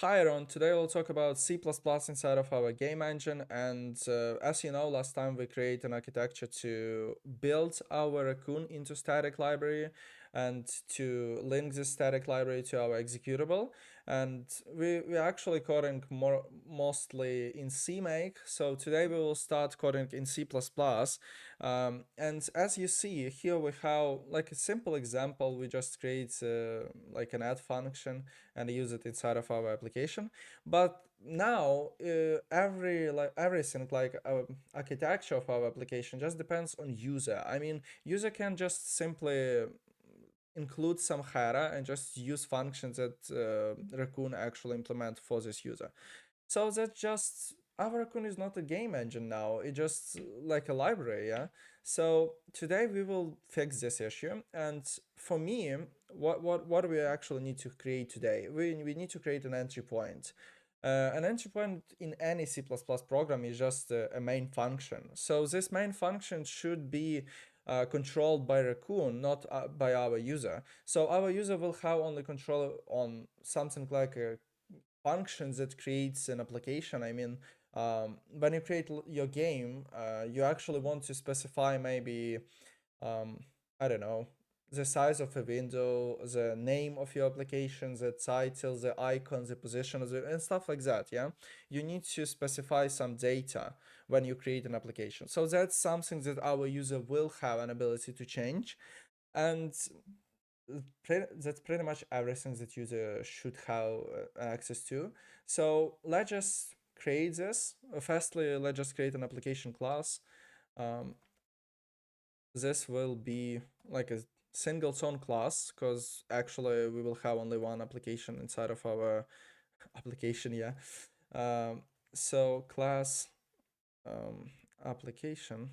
Hi Aaron, today we'll talk about C++ inside of our game engine, and as you know, last time we created an architecture to build our Raccoon into static library and to link this static library to our executable, and we're actually coding mostly in CMake, so today we will start coding in C++, and as you see here we have like a simple example. We just create like an add function and use it inside of our application. But now everything like architecture of our application just depends on user. I mean, user can just simply include some header and just use functions that Raccoon actually implement for this user. So that's just our Raccoon is not a game engine now. It's just like a library, yeah. So today we will fix this issue. And for me, what we actually need to create today? We need to create an entry point. An entry point in any C++ program is just a main function. So this main function should be controlled by Raccoon, not by our user. So our user will have only control on something like a function that creates an application. I mean, when you create your game, you actually want to specify maybe, um, I don't know, the size of a window, the name of your application, the title, the icon, the position, and stuff like that. Yeah, you need to specify some data when you create an application. So that's something that our user will have an ability to change, and that's pretty much everything that user should have access to. So let's just create this. Firstly, let's just create an application class. Um, this will be like a single tone class because actually we will have only one application inside of our application. Yeah. Um, so class um, application.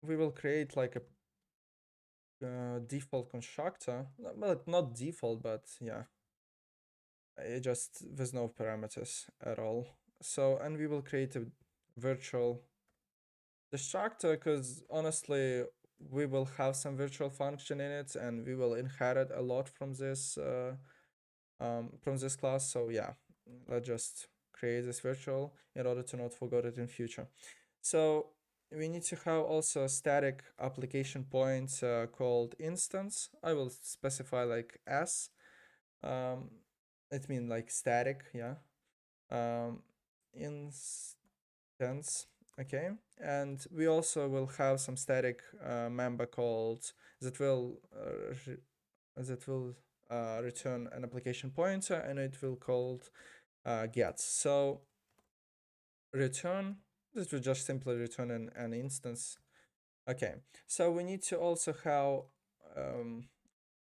We will create like a default constructor. Well, not default, but yeah, it just there's no parameters at all. So, and we will create a virtual destructor because honestly we will have some virtual function in it and we will inherit a lot from this class. So yeah, let's just create this virtual in order to not forget it in future. So we need to have also a static application point called instance. I will specify like s. um, it means like static, yeah. um, Instance, okay. And we also will have some static member called that will that will return an application pointer, and it will called get. So return, this will just simply return an instance. Okay, so we need to also have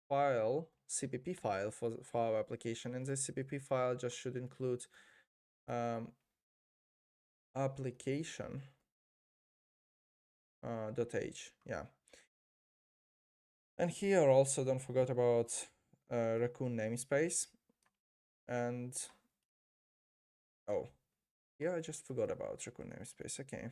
file cpp file for our application, and this cpp file just should include um, application .h, yeah. And here also don't forget about Raccoon namespace. And oh, yeah, I just forgot about Raccoon namespace. Okay.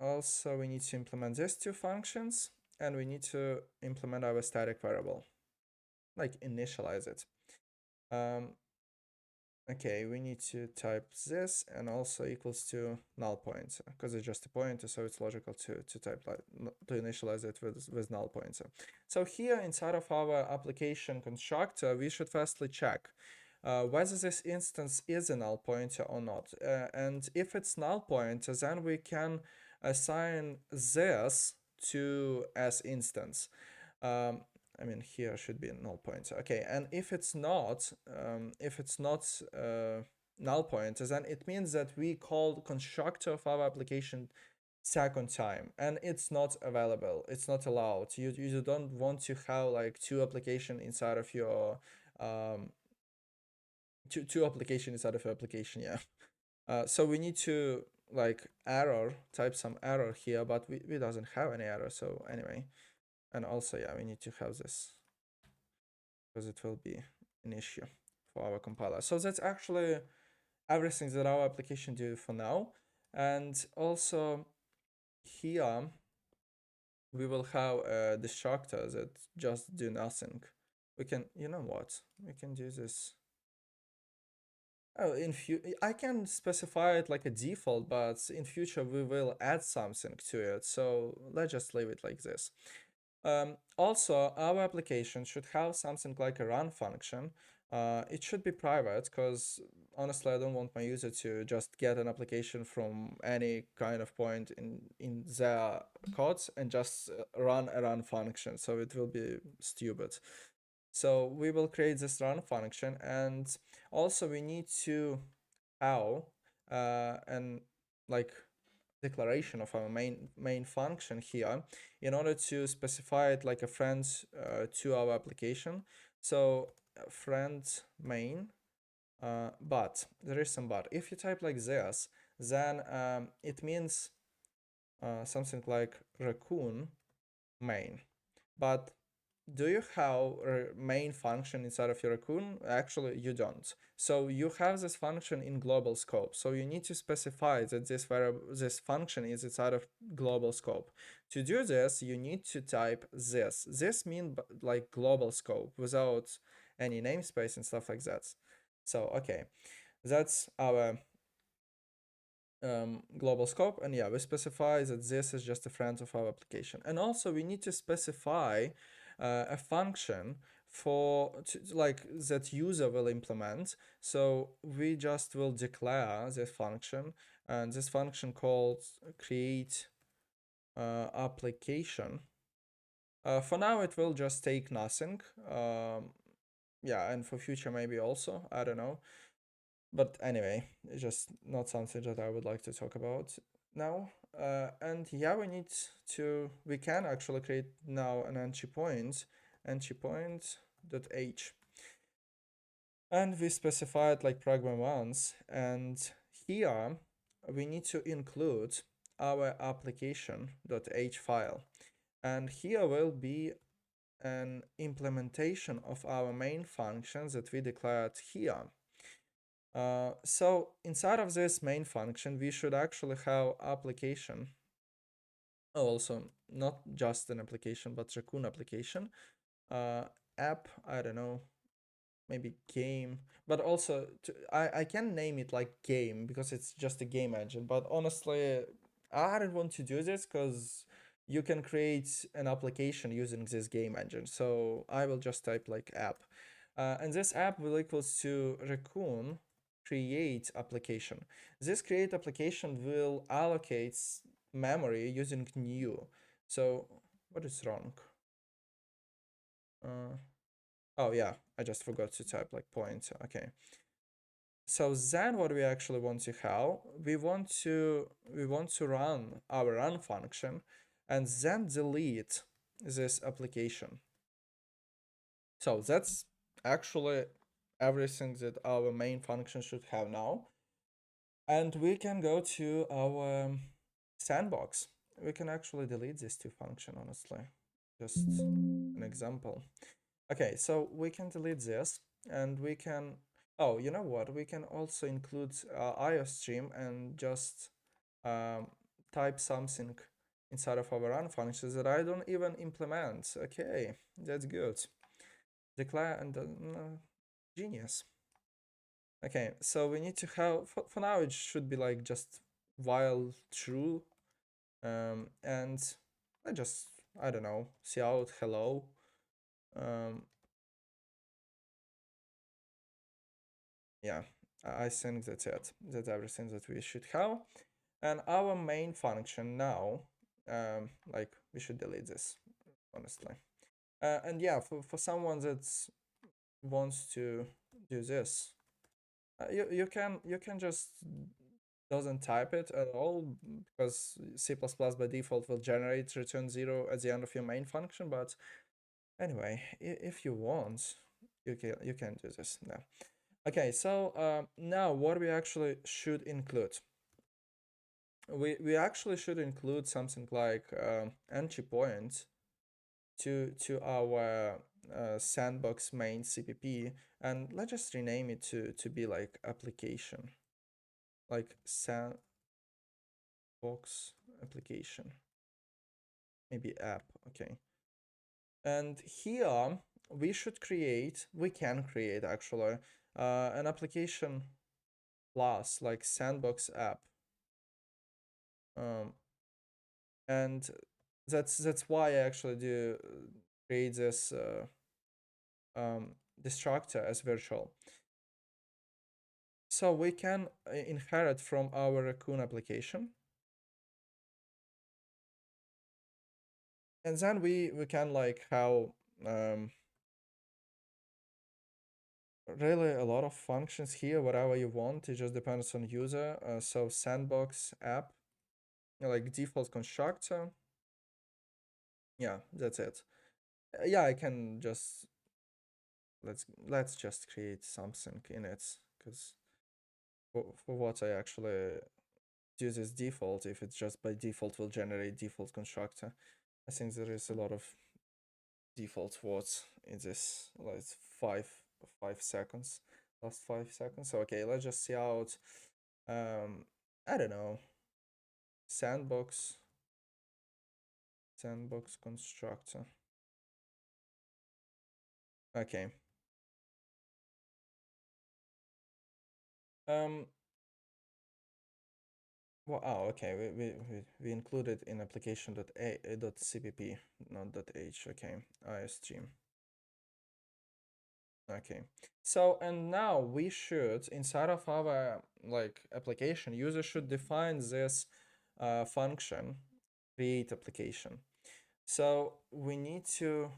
Also, we need to implement these two functions, and we need to implement our static variable, like initialize it. Um, okay, we need to type this and also equals to null pointer because it's just a pointer, so it's logical to type like to initialize it with null pointer. So here inside of our application constructor, we should firstly check whether this instance is a null pointer or not. And if it's null pointer, then we can assign this to as instance. Um, I mean, here should be a null pointer. Okay, and if it's not null pointer, then it means that we call constructor of our application second time, and it's not available. It's not allowed. You don't want to have like two application inside of your two application inside of your application. Yeah. So we need to like type some error here, but we doesn't have any error. So anyway, and also yeah, we need to have this because it will be an issue for our compiler. So that's actually everything that our application do for now. And also here we will have a destructor that just do nothing. We can, you know what? We can do this. Oh, I can specify it like a default, but in future we will add something to it. So let's just leave it like this. Also, our application should have something like a run function. It should be private because honestly, I don't want my user to just get an application from any kind of point in their codes and just run a run function. So it will be stupid. So we will create this run function, and also we need to how and like declaration of our main function here in order to specify it like a friend to our application. So friend main, but there is some but. If you type like this, then it means something like Raccoon main. But do you have a main function inside of your Raccoon? Actually, you don't. So you have this function in global scope. So you need to specify that this variable, this function is inside of global scope. To do this, you need to type this. This means like global scope without any namespace and stuff like that. So okay, that's our global scope, and yeah, we specify that this is just a friend of our application. And also we need to specify a function like that user will implement. So we just will declare this function, and this function called create application. For now it will just take nothing. Yeah, and for future maybe also, I don't know. But anyway, it's just not something that I would like to talk about now. And yeah, we can actually create now an entry point, entry point dot h, and we specified like pragma once, and here we need to include our application dot h file, and here will be an implementation of our main functions that we declared here. So inside of this main function, we should actually have application. Oh, also not just an application, but Raccoon application. Uh, App, I don't know, maybe game, but also I can name it like game because it's just a game engine. But honestly, I don't want to do this because you can create an application using this game engine. So I will just type like app, and this app will equals to Raccoon create application. This create application will allocate memory using new. So what is wrong? Uh, Oh yeah, I just forgot to type like point. Okay. So then what we actually want to have, we want to run our run function and then delete this application. So that's actually everything that our main function should have now. And we can go to our sandbox. We can actually delete these two functions, honestly. Just an example. Okay, so we can delete this, and we can, oh, you know what? We can also include IOStream and just um, type something inside of our run functions that I don't even implement. Okay, that's good. Declare and genius. Okay, so we need to have, for now it should be like just while true, and I just, I don't know, see out hello. Um, yeah, I think that's it. That's everything that we should have. And our main function now, like we should delete this, honestly. And yeah, for someone that wants to do this, you can just doesn't type it at all because C++ by default will generate return 0 at the end of your main function. But anyway, if you want, you can do this now. Okay, so now what we actually should include. We actually should include something like entry point to our sandbox main CPP, and let's just rename it to be like application, like sandbox application. maybe app. Okay. And here we can create actually an application class like sandbox app. Um, and that's why I actually do create um, this structure as virtual. So we can inherit from our Raccoon application, and then we can like how um, really a lot of functions here, whatever you want. It just depends on user. So sandbox app, like default constructor. Yeah, that's it. Yeah, I can just let's just create something in it because for what I actually do this default, if it's just by default will generate default constructor. I think there is a lot of default words in this, like five 5 seconds, last 5 seconds. So okay, let's just see out. I don't know, sandbox sandbox constructor. Okay. Um. Well, oh, okay. We included in application dot cpp, not dot h. Okay, istream. Okay. So and now we should inside of our like application, user should define this function create application. So we need to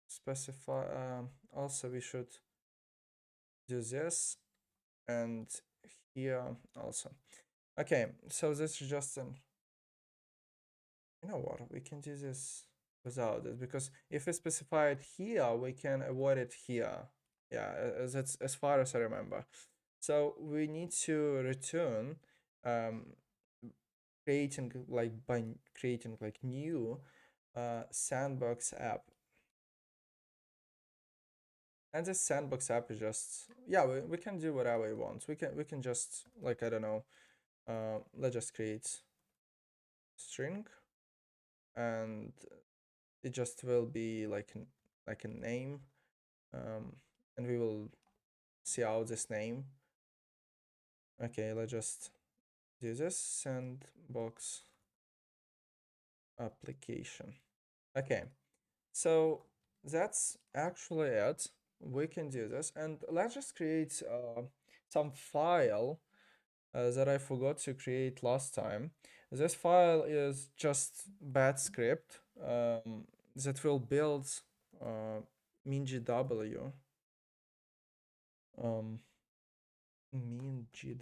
specify. Also, we should do this and here also. Okay, so this is just an. You know what? We can do this without it because if we specify it here, we can avoid it here. Yeah, that's as far as I remember. So we need to return um, creating like by creating like new sandbox app. And this sandbox app is just yeah, we can do whatever we want. We can just like I don't know, let's just create string and it just will be like a name, and we will see out this name. Okay, let's just do this sandbox application. Okay, so that's actually it. We can do this, and let's just create some file that I forgot to create last time. This file is just bad script that will build uh, mingw um, mingw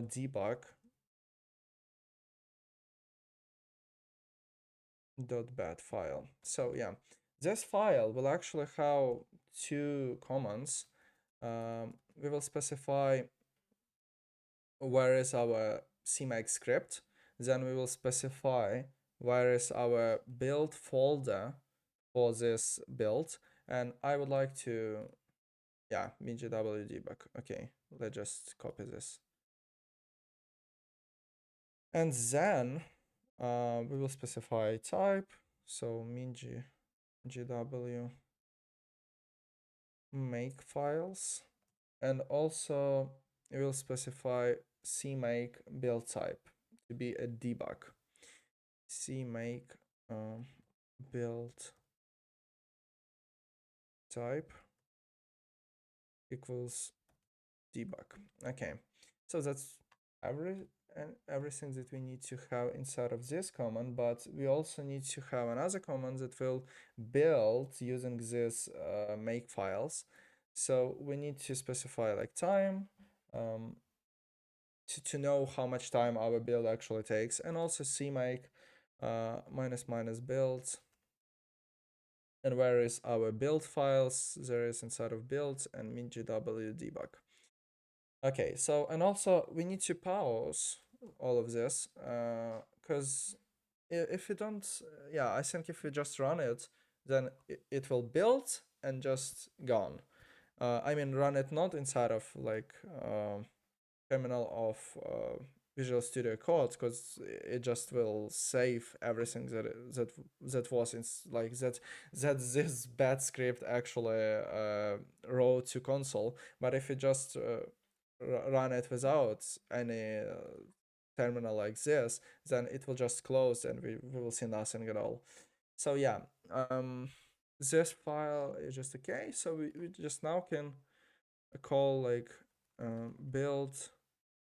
debug .bat file. So yeah, this file will actually have two commands. We will specify where is our CMake script. Then we will specify where is our build folder for this build. And I would like to, yeah, mingw debug. Okay, let's just copy this. And then we will specify type. So mingw make files, and also we will specify cmake build type to be a debug. Cmake build type equals debug. Okay, so that's everything that we need to have inside of this command, but we also need to have another command that will build using this make files. So we need to specify like time to know how much time our build actually takes, and also cmake minus minus build, and where is our build files, there is inside of builds and mingw debug. Okay, so and also we need to pause all of this because if you don't, yeah, I think if you just run it, then it will build and just gone. I mean, run it not inside of like terminal of Visual Studio Code, because it just will save everything that was in like that this bad script actually wrote to console. But if you just run it without any terminal like this, then it will just close and we will see nothing at all. So yeah, this file is just okay. So we just now can call like build,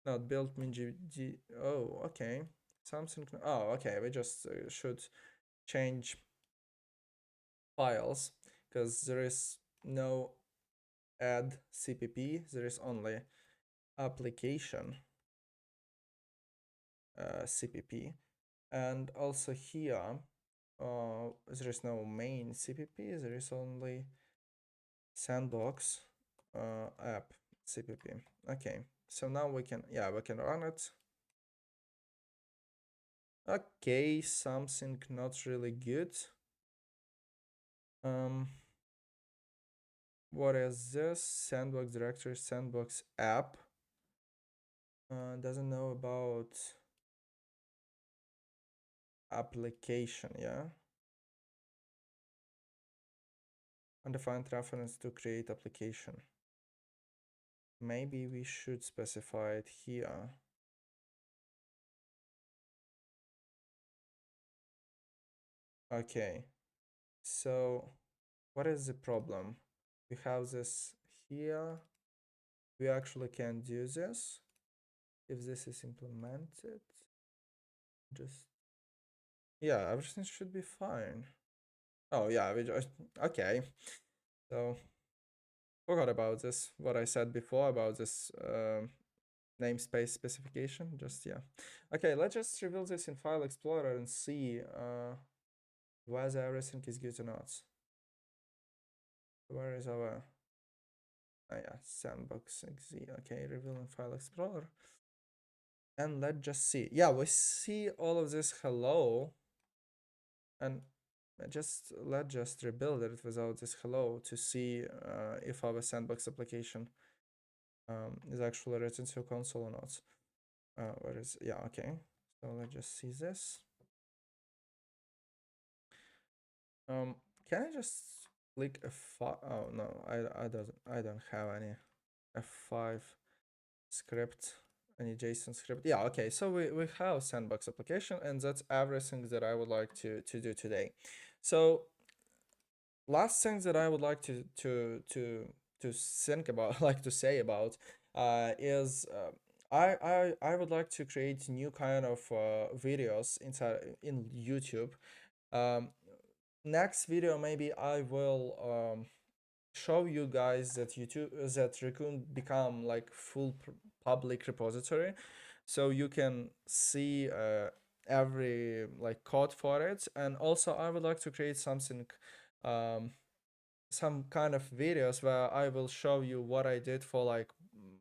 not build min g. Oh, okay. Something. Oh, okay. We just should change files because there is no add cpp. There is only application cpp, and also here there is no main cpp. There is only sandbox app cpp. Okay. So now we can, yeah, we can run it. Okay, something not really good. Um, what is this? Sandbox directory, sandbox app. Doesn't know about application, yeah. Undefined reference to create application. Maybe we should specify it here. Okay, so what is the problem? We have this here. We actually can do this if this is implemented. Just, yeah, everything should be fine. Oh yeah, we just, okay. So forgot about this. What I said before about this namespace specification. Just, yeah. Okay, let's just reveal this in File Explorer and see whether everything is good or not. Where is our, oh yeah, sandbox exe. Okay, reveal in File Explorer. And let's just see. Yeah, we see all of this hello, and let's just rebuild it without this hello to see if our sandbox application is actually written to console or not. Where is, yeah, okay. So let's just see this. Um, can I just click F5? Oh no, I don't have any F5 script, any JSON script. Yeah, okay. So we have sandbox application, and that's everything that I would like to do today. So last thing that I would like to think about, like to say about, is I would like to create new kind of videos inside in YouTube. Um, Next video maybe I will show you guys that YouTube that Raccoon become like full public repository, so you can see every like code for it. And also I would like to create something, um, some kind of videos where I will show you what I did for like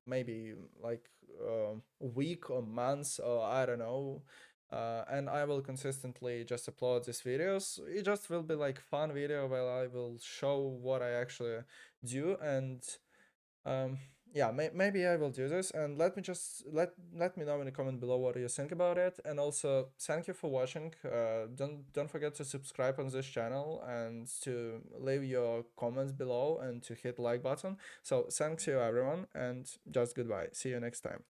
maybe like a week or months or I don't know. And I will consistently just upload these videos. It just will be like fun video where I will show what I actually do. And um, yeah, maybe I will do this. And let me just let me know in the comment below what you think about it. And also thank you for watching. Don't forget to subscribe on this channel and to leave your comments below and to hit like button. So thanks you everyone, and just goodbye. See you next time.